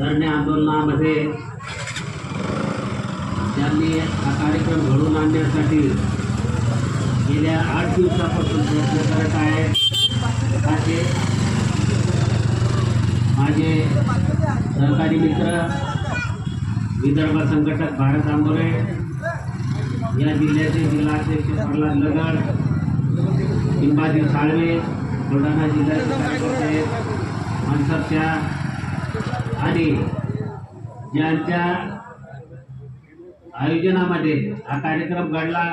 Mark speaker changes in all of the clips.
Speaker 1: धरणे आंदोलनामध्ये त्यांनी हा कार्यक्रम घडवून आणण्यासाठी गेल्या 8 दिवसापासून प्रयत्न करत आहे। असे माझे सहकारी मित्र विदर्भ संघटक भारत आंबोरे, या जिल्ह्याचे जिल्हाध्यक्ष प्रल्हाद लगड, इंबाजी साळवे, बुलढाणा जिल्ह्याचे कार्यकर्ते मनसरच्या आणि ज्यांच्या आयोजनामध्ये हा कार्यक्रम घडला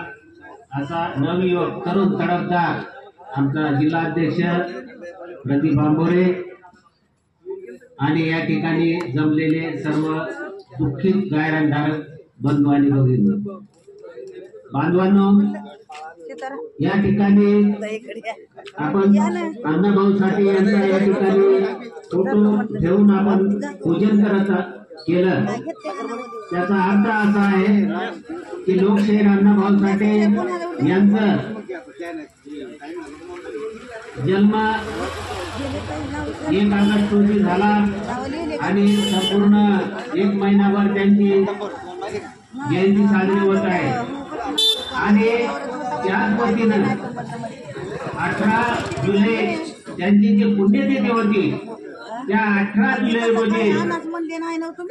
Speaker 1: असा नवयुवक तरुण तडफदार आमचा जिल्हाध्यक्ष प्रदीप आंबोरे आणि या ठिकाणी जमलेले सर्व दुःखित गायरानधारक बंधू आणि भगिनी बांधवांनो, या ठिकाणी आपण अण्णाभाऊ साठे यांचा या ठिकाणी फोटो ठेवून आपण पूजन करत केलं। त्याचा अर्थ असा आहे की लोकशाहीर अण्णाभाऊ साठे यांचं जन्म 1 ऑगस्ट रोजी झाला आणि संपूर्ण 1 महिनाभर त्यांची जयंती साजरी होत आहे। आणि त्याच पद्धतीनं 18 जुलै त्यांची जी पुण्यतिथी होती, त्या 18 जुलै रोजी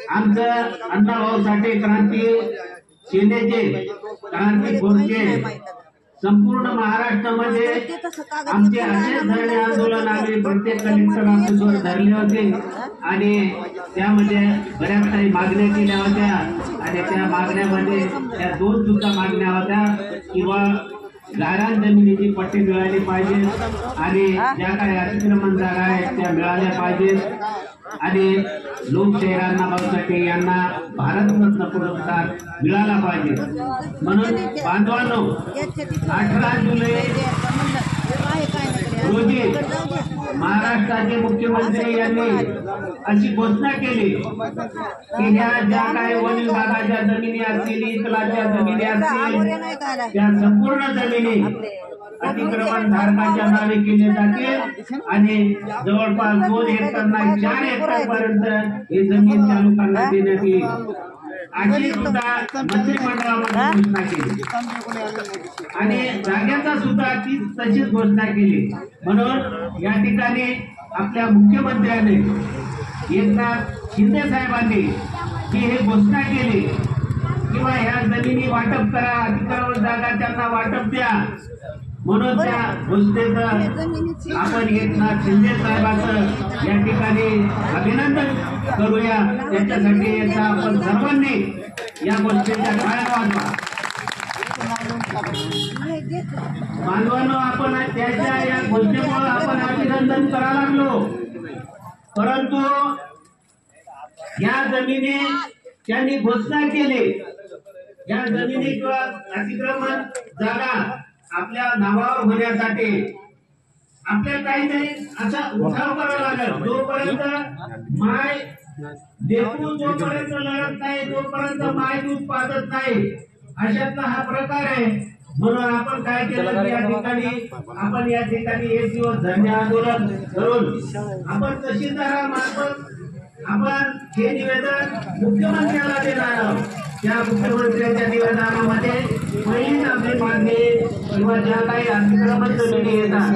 Speaker 1: आमचं अण्णाभाऊ साठे क्रांती सेनेचे क्रांती फोर्सचे संपूर्ण महाराष्ट्रामध्ये आमचे असे धरणे आंदोलन आम्ही प्रत्येक कलेक्टर ऑफिसवर धरले होते आणि त्यामध्ये बऱ्याच काही मागण्या केल्या होत्या आणि त्या मागण्यामध्ये त्या 2 सुद्धा मागण्या होत्या किंवा गायरान जमिनीची पट्टी मिळाली पाहिजे आणि ज्या काही अतिक्रमण जागा आहेत त्या मिळाल्या पाहिजेत आणि लोकशाहीर अण्णाभाऊ साठे यांना भारतरत्न पुरस्कार मिळाला पाहिजे। म्हणून बांधवांनो, 18 जुलै रोजी महाराष्ट्राचे मुख्यमंत्री यांनी अशी घोषणा केली की ह्या ज्या काही वन विभागाच्या जमिनी असतील, इतलाच्या जमिनी असतील, त्या संपूर्ण जमिनी अतिक्रमण धारकाच्या नावे केले जातील आणि जवळपास 2 हेक्टर नाही 4 हेक्टर पर्यंत ही जमीन त्या लोकांना देण्यात येईल अशी सुद्धा मंत्रिमंडळामध्ये घोषणा केली आणि जाग्याचा सुद्धा ती तशीच घोषणा केली। म्हणून या ठिकाणी आपल्या मुख्यमंत्र्याने एकनाथ शिंदे साहेबांनी जी हे घोषणा केली किंवा ह्या जमिनी वाटप करा, अतिक्रमण जागा त्यांना वाटप द्या, म्हणून त्या घोषणेचं आपण एकनाथ शिंदे साहेबांचं या ठिकाणी अभिनंदन करूया। त्याच्यासाठी याचा आपण सर्वांनी या गोष्टीच्या टाळ्या वाजवा। बांधवांनो, आपण त्याच्या या घोषणेमुळे आपण अभिनंदन करायला लागलो, परंतु या जमिनी त्यांनी घोषणा केली, या जमिनी किंवा अतिक्रमण जागा आपल्या नावावर होण्यासाठी आपल्याला काहीतरी असा उठाव करावा लागेल। जोपर्यंत माय देऊ जोपर्यंत लढत नाही, जोपर्यंत माय दूध पाजत नाही, अशातला हा प्रकार आहे। म्हणून आपण काय केलं की या ठिकाणी 1 दिवस धरणे आंदोलन करून आपण तहसीलदारामार्फत आपण हे निवेदन मुख्यमंत्र्याला देणार आहोत। त्या मुख्यमंत्र्यांच्या निवेदनामध्ये पहिलीच आपली मागणी किंवा ज्या काही अतिक्रमण जमिनी येतात,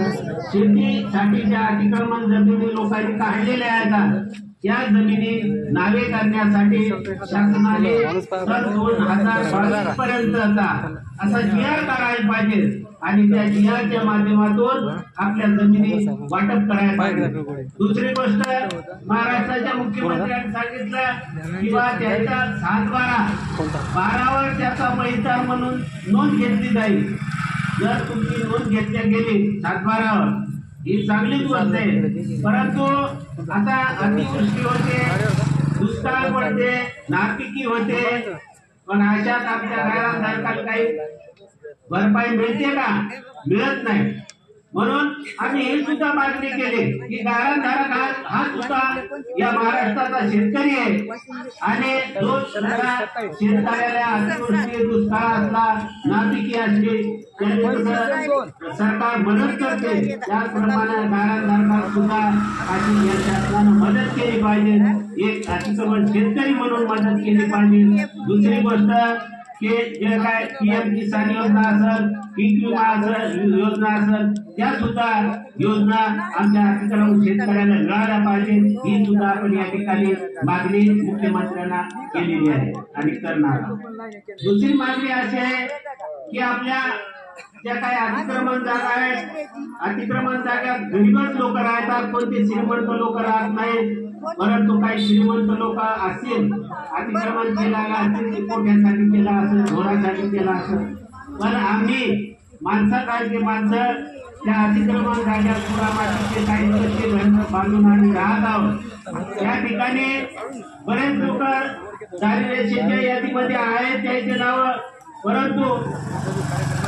Speaker 1: शेतीसाठीच्या अतिक्रमण जमिनी लोकांनी काढलेल्या आहेत, त्या जमिनी नावे करण्यासाठी शासनाने सन 2022 पर्यंतचा असा GR काढायला पाहिजे आणि त्या GRच्या माध्यमातून आपल्या जमिनी वाटप करायला पाहिजे। दुसरी गोष्ट, महाराष्ट्राच्या मुख्यमंत्र्यांनी सांगितलं किंवा त्याचा 7/12 त्याचा पैसा म्हणून नोंद घेतली जाईल। जर तुमची नोंद घेतल्या गेली 7/12 ही चांगलीच गोष्ट आहे, परंतु आता अतिवृष्टी होते, दुष्काळ पडते, नापिकी होते, पण अशात आमच्या गायरानधारकाला काही भरपाई मिळते का? मिळत नाही। म्हणून आम्ही हे सुद्धा मागणी केली की गाळणधारक हा सुद्धा या महाराष्ट्राचा शेतकरी आहे आणि जो शेतकऱ्याला अतिवृष्टी दुष्काळ असला नापिकी असली त्याने सरकार मदत करते त्याचप्रमाणे गाळणधारकाला सुद्धा अशी या शासनानं मदत केली पाहिजे एक अतिक्रमण शेतकरी म्हणून मदत केली पाहिजे दुसरी गोष्ट की जे काय पीएम किसान योजना असेल पीक विमा असेल योजना असेल त्या सुद्धा योजना आमच्या अतिक्रमण शेतकऱ्यांना मिळाल्या पाहिजे ही सुद्धा आपण या ठिकाणी मागणी मुख्यमंत्र्यांना केलेली आहे आणि करणार दुसरी मागणी अशी आहे की आपल्या ज्या काही अतिक्रमण जागा आहेत अतिक्रमण जाग्यात गरीबच लोक राहतात कोणते श्रीमंत लोक राहत नाहीत परंतु काही श्रीमंत लोक असतील अतिक्रमण केला असेल पोट्यासाठी केला असेल ढोरासाठी केला असेल पण आम्ही माणसासारखे माणसं त्या अतिक्रमण जाग्यात पुरा मातीचे काही कच्चे घर बांधून आम्ही राहत आहोत त्या ठिकाणी बरेच लोक दारिद्र्य यादीमध्ये आहेत त्याचे नाव परंतु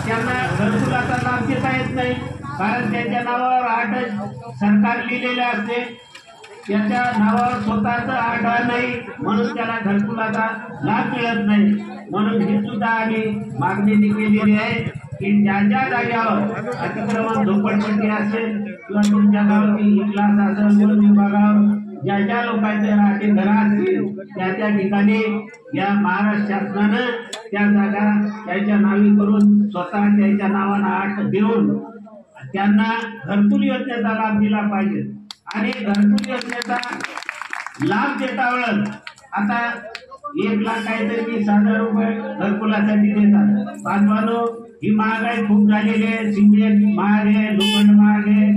Speaker 1: त्यांना घरकुलाचा लाभ देता येत नाही कारण त्यांच्या नावावर 8 सरकार लिहिलेले असते त्याच्या नावावर स्वतःच आढळ नाही म्हणून त्याला घरकुलाचा लाभ मिळत नाही म्हणून ही सुद्धा आम्ही मागणी केलेली आहे की ज्या ज्या जाग्यावर अतिक्रमण झोपडपट्टी असेल किंवा तुमच्या गावातील इक्लास असेल वन विभागावर ज्या ज्या लोकांचे राहते घर असतील त्या ठिकाणी या महाराष्ट्र शासनानं त्या जागा त्याच्या नावी करून स्वतः त्याच्या नावानं 8 देऊन त्यांना घरकुल योजनेचा लाभ दिला पाहिजे आणि घरकुल योजनेचा लाभ देता वेळेस आता 1 लाख काहीतरी 20,000 रुपये घरकुलासाठी देतात बांधवानो ही महागाई खूप झालेली आहे सिमेंट महाग आहे लोखंड महाग आहे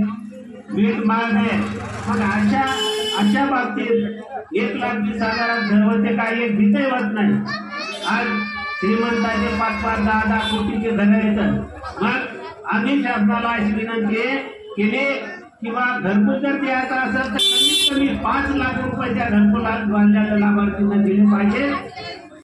Speaker 1: वीट महाग आहे मग अशा बाबतीत 1,20,000 घर होते काही एक भीती होत नाही आज श्रीमंताचे 5-5, 10-10 कोटीचे घर येतात मग आम्ही शासनाला अशी विनंती केली किंवा घरकुल जर द्यायचा असेल तर कमीत कमी 5 लाख रुपयाच्या घरकुलात बांधलेल्या लाभार्थींना दिले पाहिजे